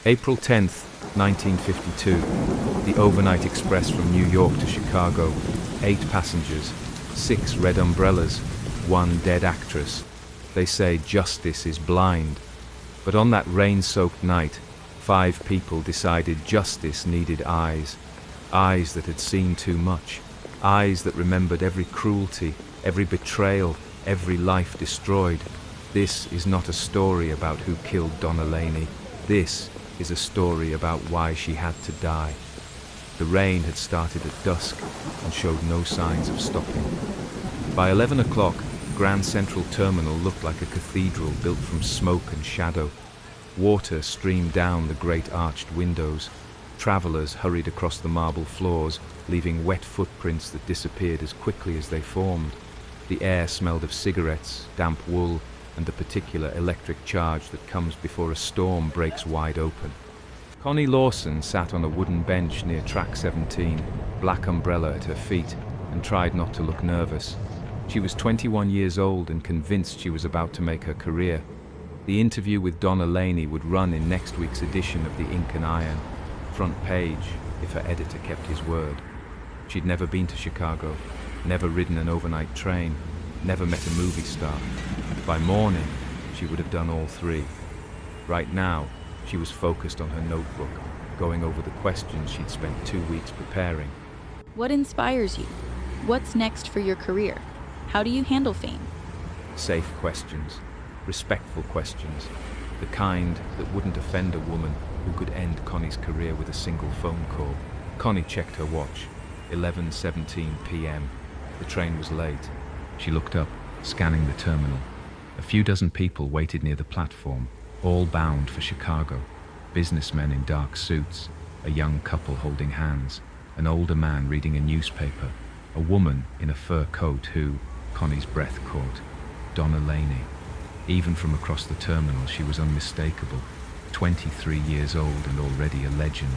April 10th, 1952. The overnight express from New York to Chicago. 8 passengers, 6 red umbrellas, 1 dead actress. They say justice is blind. But on that rain-soaked night, 5 people decided justice needed eyes. Eyes that had seen too much. Eyes that remembered every cruelty, every betrayal, every life destroyed. This is not a story about who killed Donna Laney. This is a story about why she had to die. The rain had started at dusk and showed no signs of stopping. By 11 o'clock, Grand Central Terminal looked like a cathedral built from smoke and shadow. Water streamed down the great arched windows. Travelers hurried across the marble floors, leaving wet footprints that disappeared as quickly as they formed. The air smelled of cigarettes, damp wool, and the particular electric charge that comes before a storm breaks wide open. Connie Lawson sat on a wooden bench near track 17, black umbrella at her feet, and tried not to look nervous. She was 21 years old and convinced she was about to make her career. The interview with Donna Laney would run in next week's edition of the Ink and Iron, front page, if her editor kept his word. She'd never been to Chicago, never ridden an overnight train, never met a movie star. By morning, she would have done all 3. Right now, she was focused on her notebook, going over the questions she'd spent 2 weeks preparing. What inspires you? What's next for your career? How do you handle fame? Safe questions, respectful questions, the kind that wouldn't offend a woman who could end Connie's career with a single phone call. Connie checked her watch. 11:17 p.m. The train was late. She looked up, scanning the terminal. A few dozen people waited near the platform, all bound for Chicago. Businessmen in dark suits, a young couple holding hands, an older man reading a newspaper, a woman in a fur coat who, Connie's breath caught, Donna Laney. Even from across the terminal, she was unmistakable. 23 years old and already a legend.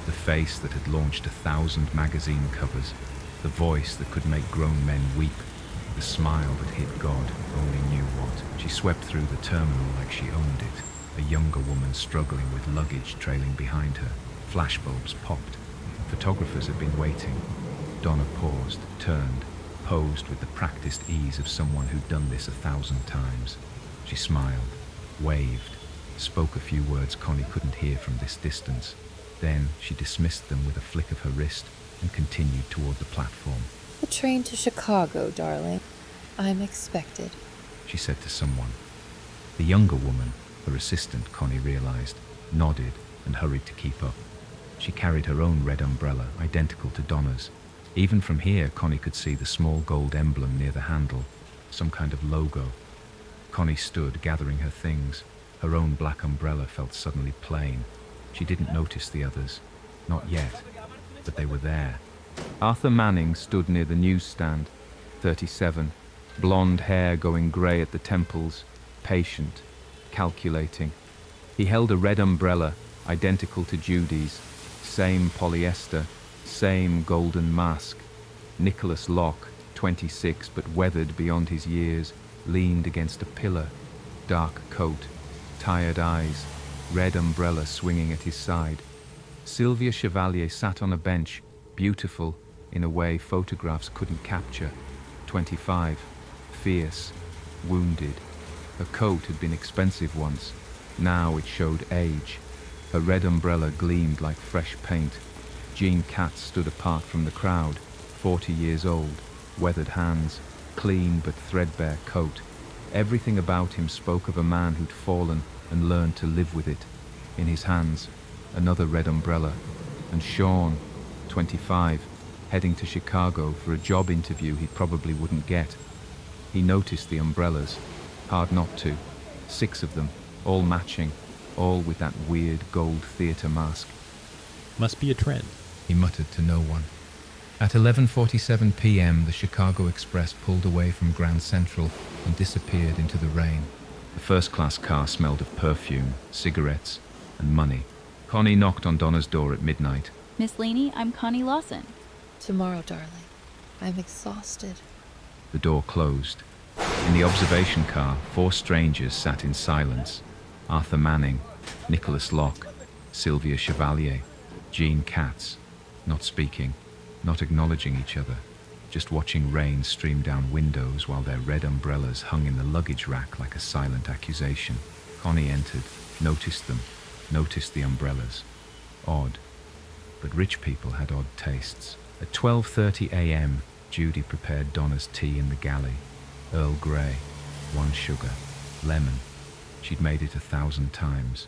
The face that had launched 1,000 magazine covers, the voice that could make grown men weep, the smile that hit God only knew what. She swept through the terminal like she owned it, a younger woman struggling with luggage trailing behind her. Flashbulbs popped. Photographers had been waiting. Donna paused, turned, posed with the practiced ease of someone who'd done this 1,000 times. She smiled, waved, spoke a few words Connie couldn't hear from this distance. Then she dismissed them with a flick of her wrist and continued toward the platform. The train to Chicago, darling. I'm expected, she said to someone. The younger woman, her assistant, Connie realized, nodded and hurried to keep up. She carried her own red umbrella, identical to Donna's. Even from here, Connie could see the small gold emblem near the handle, some kind of logo. Connie stood, gathering her things. Her own black umbrella felt suddenly plain. She didn't notice the others. Not yet, but they were there. Arthur Manning stood near the newsstand, 37, blonde hair going grey at the temples, patient, calculating. He held a red umbrella, identical to Judy's, same polyester, same golden mask. Nicholas Locke, 26 but weathered beyond his years, leaned against a pillar, dark coat, tired eyes, red umbrella swinging at his side. Sylvia Chevalier sat on a bench, beautiful in a way photographs couldn't capture. 25, fierce, wounded. Her coat had been expensive once. Now it showed age. Her red umbrella gleamed like fresh paint. Jean Katz stood apart from the crowd, 40 years old, weathered hands, clean but threadbare coat. Everything about him spoke of a man who'd fallen and learned to live with it. In his hands, another red umbrella. And Sean, 25, heading to Chicago for a job interview he probably wouldn't get. He noticed the umbrellas. Hard not to. 6 of them, all matching, all with that weird gold theatre mask. Must be a trend, he muttered to no one. At 11:47 p.m., the Chicago Express pulled away from Grand Central and disappeared into the rain. The first-class car smelled of perfume, cigarettes, and money. Connie knocked on Donna's door at midnight. Miss Laney, I'm Connie Lawson. Tomorrow, darling. I'm exhausted. The door closed. In the observation car, 4 strangers sat in silence. Arthur Manning, Nicholas Locke, Sylvia Chevalier, Jean Katz, not speaking, not acknowledging each other, just watching rain stream down windows while their red umbrellas hung in the luggage rack like a silent accusation. Connie entered, noticed them, noticed the umbrellas. Odd. But rich people had odd tastes. At 12:30 a.m., Judy prepared Donna's tea in the galley. Earl Grey, 1 sugar, lemon. She'd made it 1,000 times.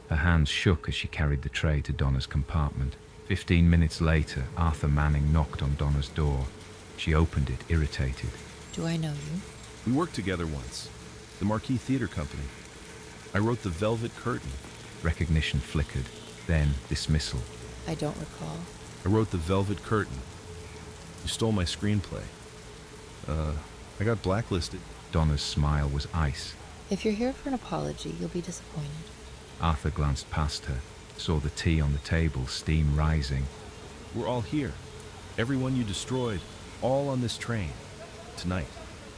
Her hands shook as she carried the tray to Donna's compartment. 15 minutes later, Arthur Manning knocked on Donna's door. She opened it, irritated. Do I know you? We worked together once. The Marquis Theatre Company. I wrote The Velvet Curtain. Recognition flickered, then dismissal. I don't recall. I wrote The Velvet Curtain. You stole my screenplay. I got blacklisted. Donna's smile was ice. If you're here for an apology, you'll be disappointed. Arthur glanced past her, saw the tea on the table, steam rising. We're all here. Everyone you destroyed. All on this train. Tonight.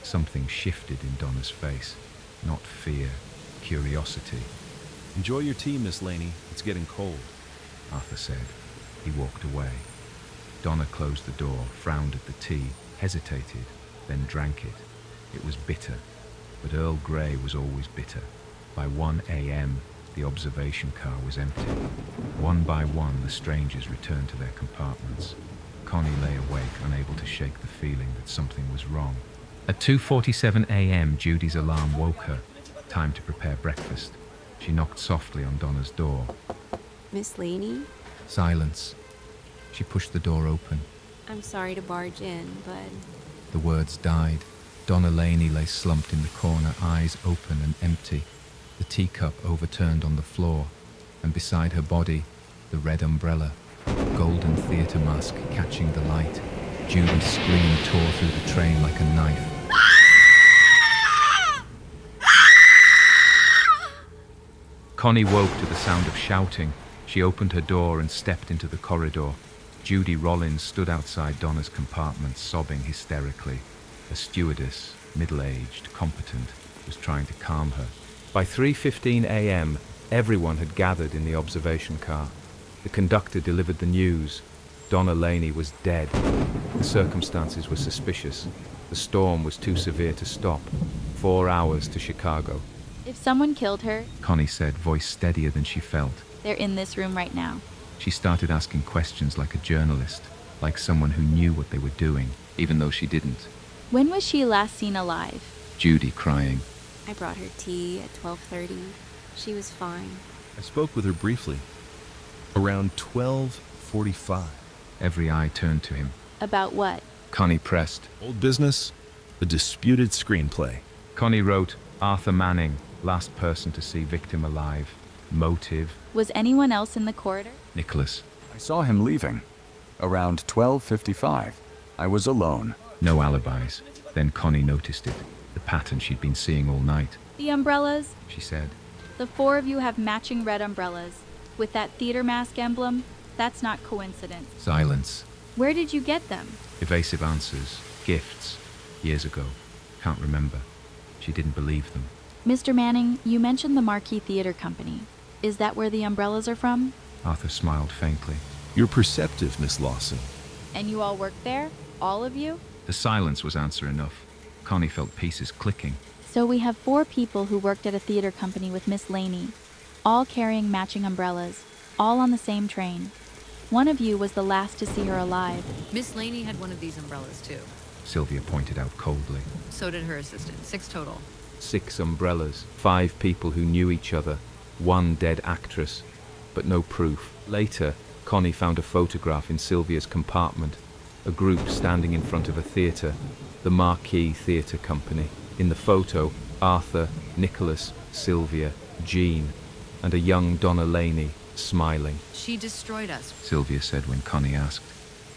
Something shifted in Donna's face. Not fear, curiosity. Enjoy your tea, Miss Laney. It's getting cold. Arthur said. He walked away. Donna closed the door, frowned at the tea, hesitated, then drank it. It was bitter, but Earl Grey was always bitter. By 1 a.m., the observation car was empty. One by one, the strangers returned to their compartments. Connie lay awake, unable to shake the feeling that something was wrong. At 2:47 a.m., Judy's alarm woke her. Time to prepare breakfast. She knocked softly on Donna's door. Miss Laney? Silence. She pushed the door open. I'm sorry to barge in, but The words died. Donna Laney lay slumped in the corner, eyes open and empty. The teacup overturned on the floor, and beside her body, the red umbrella, golden theatre mask catching the light. Judy's scream tore through the train like a knife. Connie woke to the sound of shouting. She opened her door and stepped into the corridor. Judy Rollins stood outside Donna's compartment, sobbing hysterically. A stewardess, middle-aged, competent, was trying to calm her. By 3:15 a.m., everyone had gathered in the observation car. The conductor delivered the news. Donna Laney was dead. The circumstances were suspicious. The storm was too severe to stop. 4 hours to Chicago. If someone killed her, Connie said, voice steadier than she felt. they're in this room right now. She started asking questions like a journalist, like someone who knew what they were doing, even though she didn't. When was she last seen alive? Judy crying. I brought her tea at 12:30. She was fine. I spoke with her briefly. Around 12:45. Every eye turned to him. About what? Connie pressed. Old business. A disputed screenplay. Connie wrote, Arthur Manning, last person to see victim alive. Motive, Was anyone else in the corridor? Nicholas. I saw him leaving. Around 12:55. I was alone. No alibis. Then Connie noticed it. The pattern she'd been seeing all night. The umbrellas? She said. The 4 of you have matching red umbrellas. With that theater mask emblem, that's not coincidence. Silence. Where did you get them? Evasive answers. Gifts. Years ago. Can't remember. She didn't believe them. Mr. Manning, you mentioned the Marquis Theatre Company. Is that where the umbrellas are from? Arthur smiled faintly. You're perceptive, Miss Lawson. And you all work there? All of you? The silence was answer enough. Connie felt pieces clicking. So we have 4 people who worked at a theater company with Miss Laney, all carrying matching umbrellas, all on the same train. One of you was the last to see her alive. Miss Laney had one of these umbrellas too. Sylvia pointed out coldly. So did her assistant. 6 total. 6 umbrellas, 5 people who knew each other, 1 dead actress, but no proof. Later, Connie found a photograph in Sylvia's compartment, a group standing in front of a theatre, the Marquis Theatre Company. In the photo, Arthur, Nicholas, Sylvia, Jean, and a young Donna Laney, smiling. She destroyed us Sylvia said when Connie asked.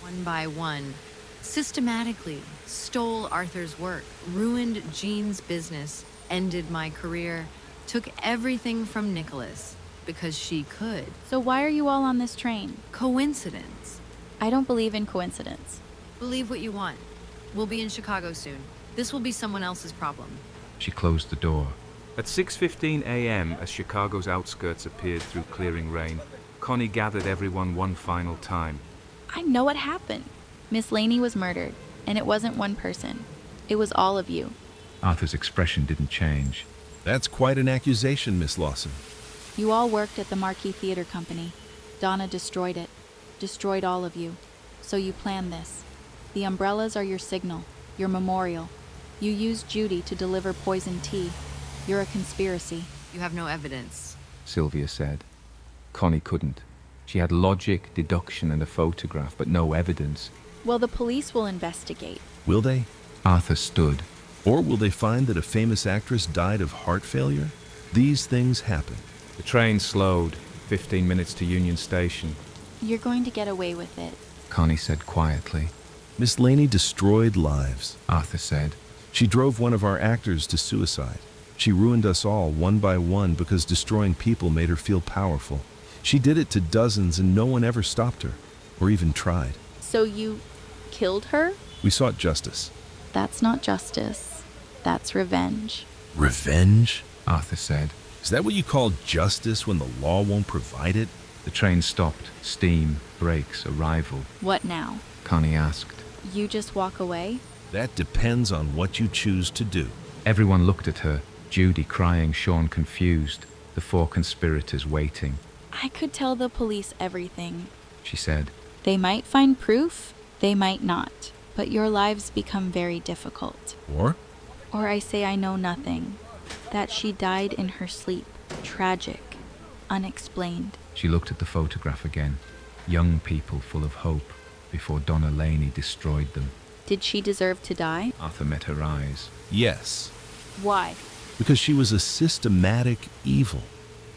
one by one. Systematically stole Arthur's work, ruined Jean's business, ended my career, took everything from Nicholas because she could. So why are you all on this train? Coincidence. I don't believe in coincidence. Believe what you want. We'll be in Chicago soon. This will be someone else's problem. She closed the door. At 6:15 a.m., as Chicago's outskirts appeared through clearing rain, Connie gathered everyone one final time. I know what happened. Miss Laney was murdered, and it wasn't one person. It was all of you. Arthur's expression didn't change. That's quite an accusation, Miss Lawson. You all worked at the Marquis Theater Company. Donna destroyed it. Destroyed all of you. So you planned this. The umbrellas are your signal, your memorial. You used Judy to deliver poison tea. You're a conspiracy. You have no evidence. Sylvia said. Connie couldn't. She had logic, deduction, and a photograph, but no evidence. Well, the police will investigate. Will they? Arthur stood. Or will they find that a famous actress died of heart failure? These things happen. The train slowed, 15 minutes to Union Station. You're going to get away with it. Connie said quietly. Miss Laney destroyed lives. Arthur said. She drove one of our actors to suicide. She ruined us all one by one because destroying people made her feel powerful. She did it to dozens and no one ever stopped her, or even tried. So you killed her? We sought justice. That's not justice. That's revenge. Revenge? Arthur said. Is that what you call justice when the law won't provide it? The train stopped. Steam, brakes, arrival. What now? Connie asked. You just walk away? That depends on what you choose to do. Everyone looked at her. Judy crying, Sean confused. The four conspirators waiting. I could tell the police everything. She said. They might find proof, they might not. But your lives become very difficult. Or? Or I say I know nothing. That she died in her sleep. Tragic. Unexplained. She looked at the photograph again. Young people full of hope before Donna Laney destroyed them. Did she deserve to die? Arthur met her eyes. Yes. Why? Because she was a systematic evil.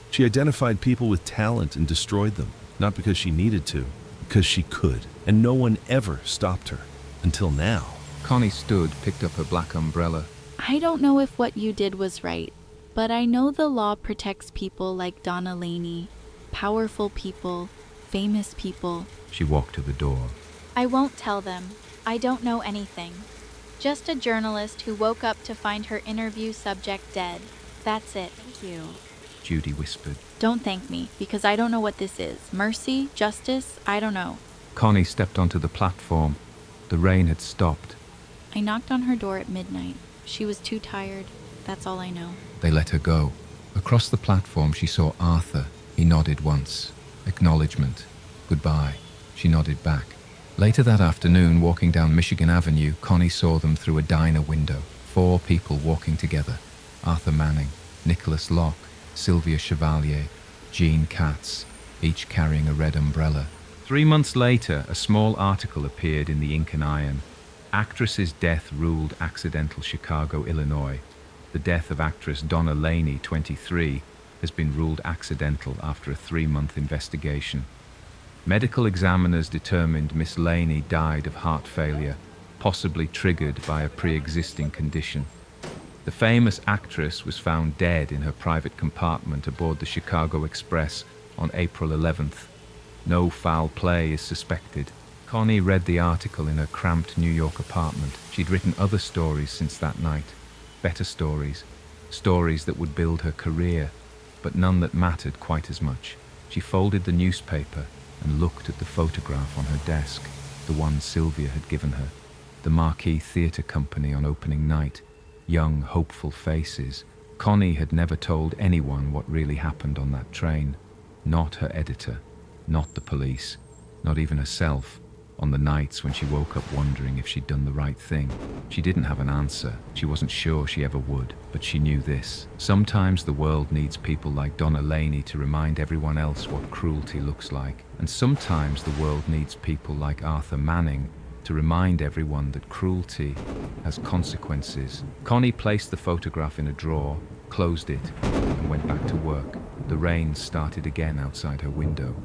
She identified people with talent and destroyed them, not because she needed to, because she could. And no one ever stopped her. Until now. Connie stood, picked up her black umbrella. I don't know if what you did was right, but I know the law protects people like Donna Laney. Powerful people, famous people. She walked to the door. I won't tell them. I don't know anything. Just a journalist who woke up to find her interview subject dead. That's it. Thank you. Judy whispered. Don't thank me, because I don't know what this is. Mercy? Justice? I don't know. Connie stepped onto the platform. The rain had stopped. I knocked on her door at midnight. She was too tired. That's all I know. They let her go. Across the platform she saw Arthur. He nodded once. Acknowledgement. Goodbye. She nodded back. Later that afternoon, walking down Michigan Avenue, Connie saw them through a diner window. 4 people walking together. Arthur Manning, Nicholas Locke, Sylvia Chevalier, Jean Katz, each carrying a red umbrella. 3 months later, a small article appeared in the Ink and Iron. Actress's death ruled accidental Chicago, Illinois. The death of actress Donna Laney, 23, has been ruled accidental after a 3-month investigation. Medical examiners determined Miss Laney died of heart failure, possibly triggered by a pre-existing condition. The famous actress was found dead in her private compartment aboard the Chicago Express on April 11th. No foul play is suspected. Connie read the article in her cramped New York apartment. She'd written other stories since that night. Better stories. Stories that would build her career, but none that mattered quite as much. She folded the newspaper and looked at the photograph on her desk, the one Sylvia had given her. The Marquis Theater Company on opening night. Young, hopeful faces. Connie had never told anyone what really happened on that train. Not her editor, not the police, not even herself. On the nights when she woke up wondering if she'd done the right thing. She didn't have an answer. She wasn't sure she ever would, but she knew this. Sometimes the world needs people like Donna Laney to remind everyone else what cruelty looks like. And sometimes the world needs people like Arthur Manning to remind everyone that cruelty has consequences. Connie placed the photograph in a drawer, closed it, and went back to work. The rain started again outside her window.